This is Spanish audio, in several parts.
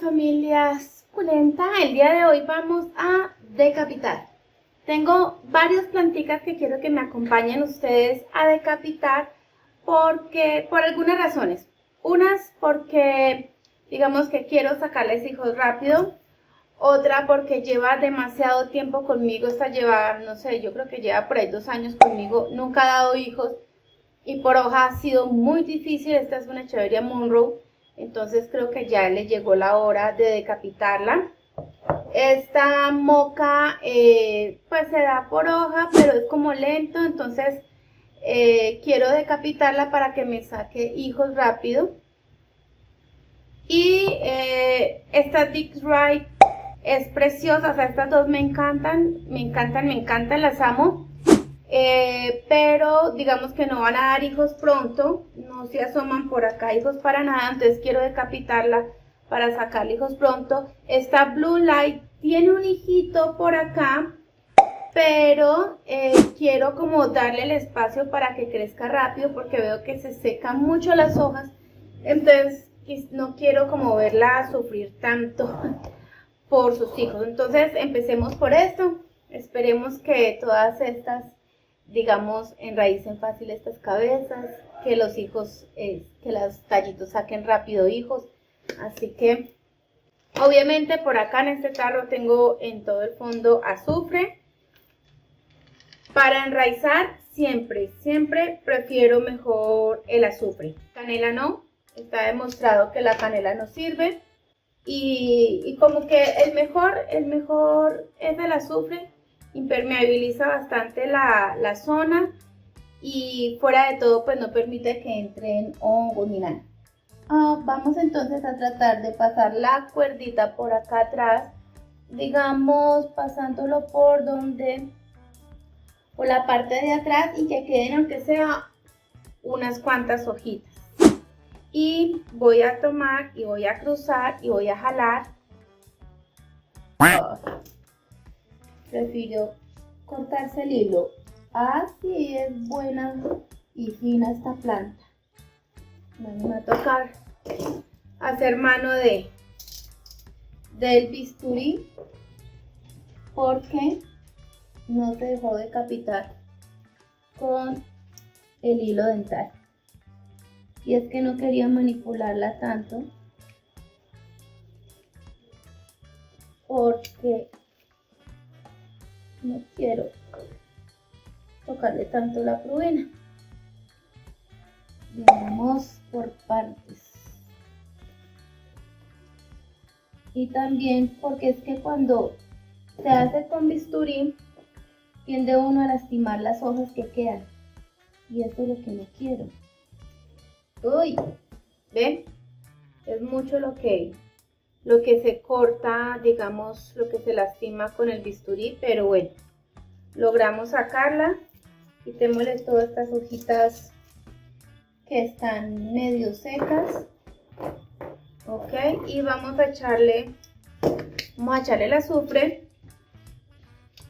Familia suculenta, el día de hoy vamos a decapitar. Tengo varias plantitas que quiero que me acompañen ustedes a decapitar porque por algunas razones. Unas porque digamos que quiero sacarles hijos rápido, otra porque lleva demasiado tiempo conmigo. Esta lleva, no sé, yo creo que lleva por ahí 2 años conmigo, nunca ha dado hijos y por hoja ha sido muy difícil. Esta es una Echeveria Monroe. Entonces creo que ya le llegó la hora de decapitarla. Esta moca pues se da por hoja, pero es como lento, entonces quiero decapitarla para que me saque hijos rápido. Y esta Dixie es preciosa, o sea, estas dos me encantan, las amo. Pero digamos que no van a dar hijos pronto, no se asoman por acá hijos para nada, entonces quiero decapitarla para sacarle hijos pronto. Esta Blue Light tiene un hijito por acá, pero quiero como darle el espacio para que crezca rápido porque veo que se secan mucho las hojas, entonces no quiero como verla sufrir tanto por sus hijos. Entonces empecemos por esto, esperemos que todas estas, digamos, enraícen fácil estas cabezas, que los hijos, que los tallitos saquen rápido hijos. Así que, obviamente por acá en este tarro tengo en todo el fondo azufre. Para enraizar siempre prefiero mejor el azufre. Canela no, está demostrado que la canela no sirve. Y como que el mejor es el azufre. Impermeabiliza bastante la zona y fuera de todo pues no permite que entren hongos ni nada. Vamos entonces a tratar de pasar la cuerdita por acá atrás, digamos pasándolo por la parte de atrás y que queden aunque sea unas cuantas hojitas. Y voy a tomar y voy a cruzar y voy a jalar. Prefiero cortarse el hilo. Así es buena y fina esta planta. Bueno, me va a tocar hacer mano del bisturí porque no se dejó decapitar con el hilo dental. Y es que no quería manipularla tanto porque no quiero tocarle tanto la pruena. Vamos por partes. Y también porque es que cuando se hace con bisturí tiende uno a lastimar las hojas que quedan. Y eso es lo que no quiero. Uy, ¿ven? Es mucho lo que se corta, digamos, lo que se lastima con el bisturí, pero bueno, logramos sacarla. Quitémosle todas estas hojitas que están medio secas. Ok, y vamos a echarle el azufre.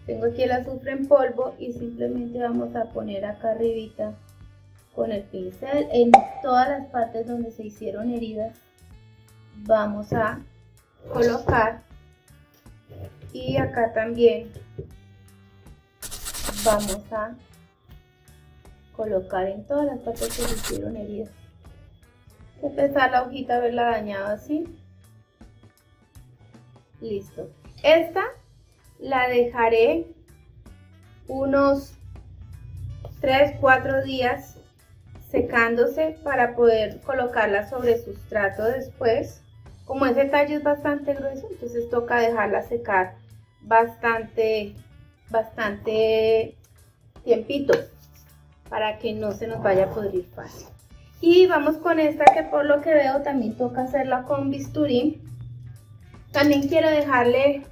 Tengo aquí el azufre en polvo y simplemente vamos a poner acá arribita con el pincel en todas las partes donde se hicieron heridas. Vamos a colocar y acá también vamos a colocar en todas las partes que se hicieron heridas. Qué pesar la hojita haberla dañado así. Listo. Esta la dejaré unos 3-4 días secándose para poder colocarla sobre sustrato después. Como ese tallo es bastante grueso, entonces toca dejarla secar bastante tiempito para que no se nos vaya a podrir fácil. Y vamos con esta que por lo que veo también toca hacerla con bisturí. También quiero dejarle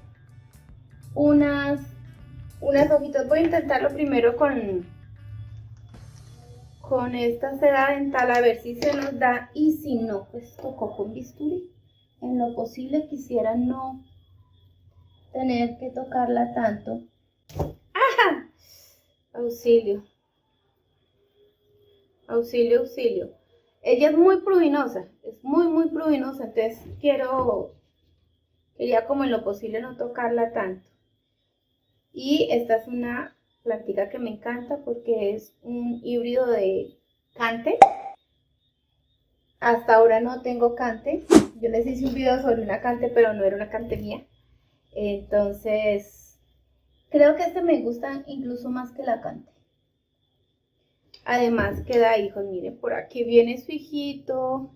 unas hojitas. Voy a intentarlo primero con esta seda dental a ver si se nos da, y si no pues tocó con bisturí. En lo posible quisiera no tener que tocarla tanto. ¡Ajá! Auxilio, auxilio, auxilio. Ella es muy prurinosa, entonces quiero Quería como en lo posible no tocarla tanto. Y esta es una plantica que me encanta porque es un híbrido de cante. Hasta ahora no tengo cante. Yo les hice un video sobre una cante, pero no era una cante mía. Entonces, creo que este me gusta incluso más que la cante. Además que da hijos. Miren, por aquí viene su hijito.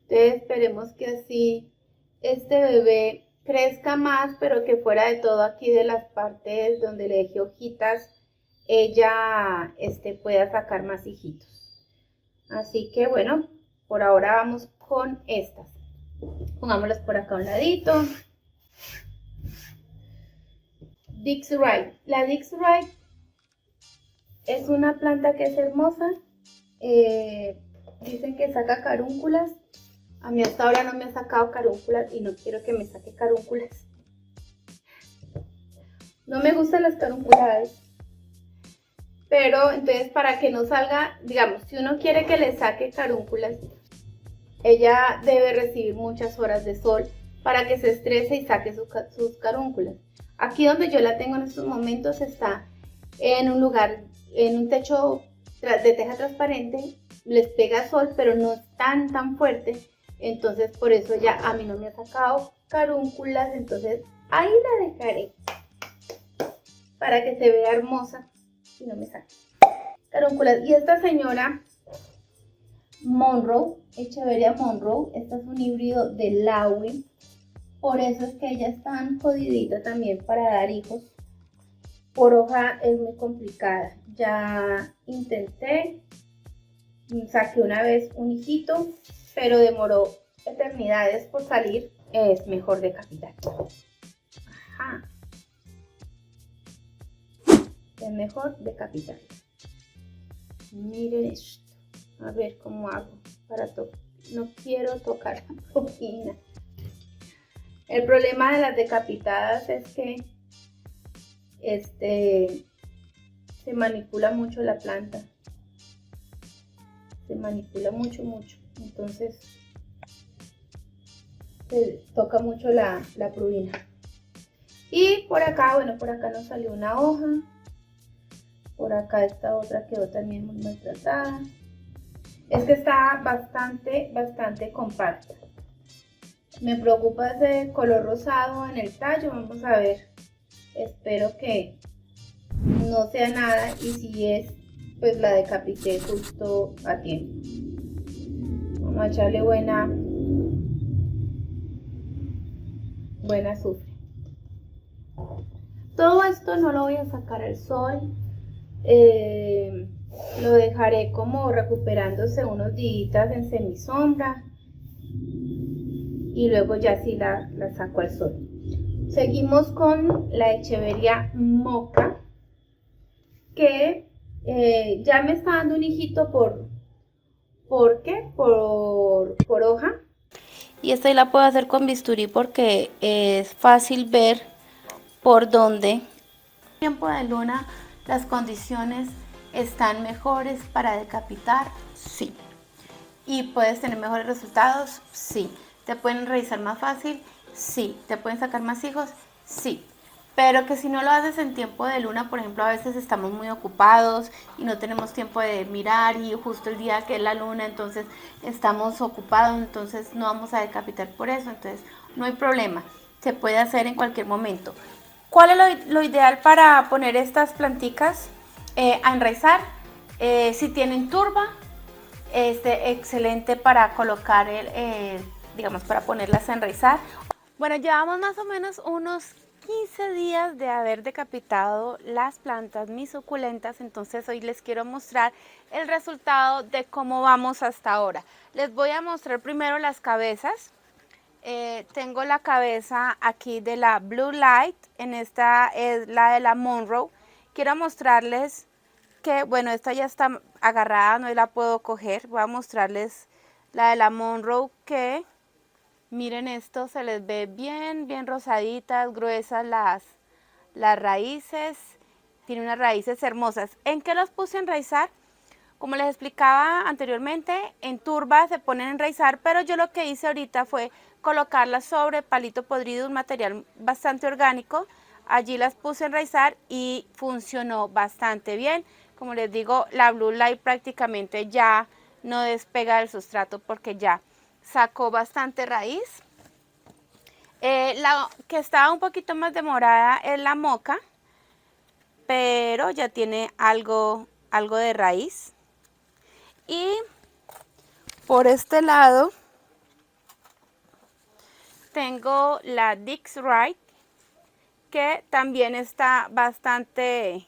Entonces esperemos que así este bebé crezca más, pero que fuera de todo aquí de las partes donde le dejé hojitas, ella pueda sacar más hijitos. Así que bueno, por ahora vamos con estas. Pongámoslas por acá a un ladito. Dixie-Rite. La Dixie-Rite es una planta que es hermosa. Dicen que saca carúnculas. A mí hasta ahora no me ha sacado carúnculas y no quiero que me saque carúnculas. No me gustan las carúnculas. Pero entonces para que no salga, digamos, si uno quiere que le saque carúnculas, ella debe recibir muchas horas de sol para que se estrese y saque sus carúnculas. Aquí donde yo la tengo en estos momentos está en un lugar, en un techo de teja transparente, les pega sol, pero no es tan fuerte. Entonces por eso ya a mí no me ha sacado carúnculas, entonces ahí la dejaré para que se vea hermosa y no me saque carúnculas. Y esta señora Monroe, Echeveria Monroe, esta es un híbrido de Laui, por eso es que ella es tan jodidita también para dar hijos. Por hoja es muy complicada, ya intenté, saqué una vez un hijito, pero demoró eternidades por salir. Es mejor decapitar. Ajá. Es mejor decapitar. Miren esto. A ver cómo hago para tocar. No quiero tocar la cocina. El problema de las decapitadas es que se manipula mucho la planta. Se manipula mucho. Entonces se toca mucho la prurina. Y por acá, bueno, por acá nos salió una hoja. Por acá esta otra quedó también muy maltratada. Es que está bastante compacta. Me preocupa ese color rosado en el tallo. Vamos a ver. Espero que no sea nada. Y si es, pues la decapité justo a tiempo. Vamos a echarle buena azufre. Todo esto no lo voy a sacar al sol. Lo dejaré como recuperándose unos días en semisombra y luego ya sí la saco al sol. Seguimos con la Echeveria Mocha, que ya me está dando un hijito por hoja. Y esta la puedo hacer con bisturí porque es fácil ver por dónde. Tiempo de luna, las condiciones están mejores para decapitar, sí. Y puedes tener mejores resultados, sí. Te pueden revisar más fácil, sí. Te pueden sacar más hijos, sí. Pero que si no lo haces en tiempo de luna, por ejemplo, a veces estamos muy ocupados y no tenemos tiempo de mirar y justo el día que es la luna, entonces estamos ocupados, entonces no vamos a decapitar por eso, entonces no hay problema, se puede hacer en cualquier momento. ¿Cuál es lo ideal para poner estas planticas a enraizar? Si tienen turba, excelente para colocar, digamos, para ponerlas a enraizar. Bueno, llevamos más o menos unos 15 días de haber decapitado las plantas, mis suculentas, entonces hoy les quiero mostrar el resultado de cómo vamos hasta ahora. Les voy a mostrar primero las cabezas. Tengo la cabeza aquí de la Blue Light, en esta es la de la Monroe. Quiero mostrarles que, bueno, esta ya está agarrada, no la puedo coger. Voy a mostrarles la de la Monroe que, miren esto, se les ve bien rosaditas, gruesas las raíces. Tiene unas raíces hermosas. ¿En qué los puse a enraizar? Como les explicaba anteriormente, en turba se ponen a enraizar, pero yo lo que hice ahorita fue colocarlas sobre palito podrido, un material bastante orgánico. Allí las puse a enraizar y funcionó bastante bien. Como les digo, la Blue Light prácticamente ya no despega del sustrato porque ya sacó bastante raíz. La que estaba un poquito más demorada es la Mocha, pero ya tiene algo de raíz. Y por este lado tengo la Dix Right, que también está bastante,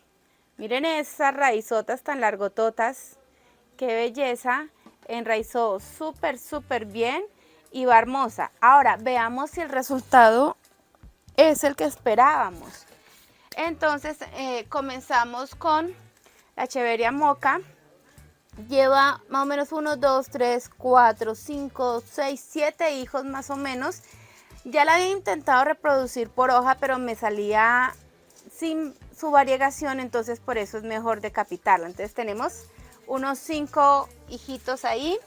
miren esas raizotas tan largototas, qué belleza, enraizó súper bien y va hermosa. Ahora veamos si el resultado es el que esperábamos. Entonces comenzamos con la Echeveria Mocha. Lleva más o menos 1, 2, 3, 4, 5, 6, 7 hijos más o menos. Ya la había intentado reproducir por hoja, pero me salía sin su variegación, entonces por eso es mejor decapitarla. Entonces tenemos unos 5 hijitos ahí.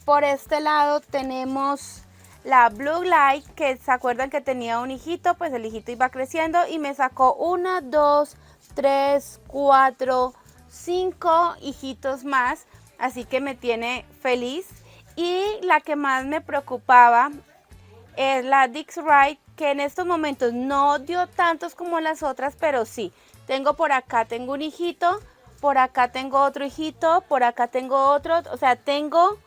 Por este lado tenemos la Blue Light, que se acuerdan que tenía un hijito, pues el hijito iba creciendo y me sacó 1, 2, 3, 4, 5 hijitos más, así que me tiene feliz. Y la que más me preocupaba es la Dix Right, que en estos momentos no dio tantos como las otras, pero sí, tengo por acá, tengo un hijito, por acá tengo otro hijito, por acá tengo otro, o sea, tengo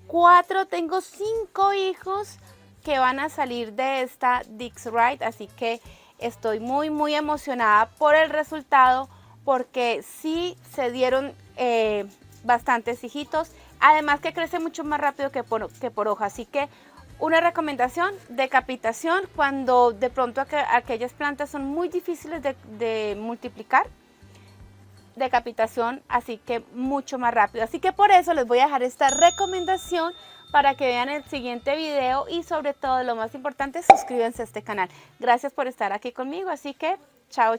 5 hijos que van a salir de esta Dix Right, así que estoy muy emocionada por el resultado, porque sí se dieron bastantes hijitos, además que crece mucho más rápido que por hoja, así que una recomendación, decapitación, cuando de pronto aquellas plantas son muy difíciles de multiplicar, decapitación, así que mucho más rápido. Así que por eso les voy a dejar esta recomendación para que vean el siguiente video y sobre todo lo más importante, suscríbanse a este canal. Gracias por estar aquí conmigo, así que chao.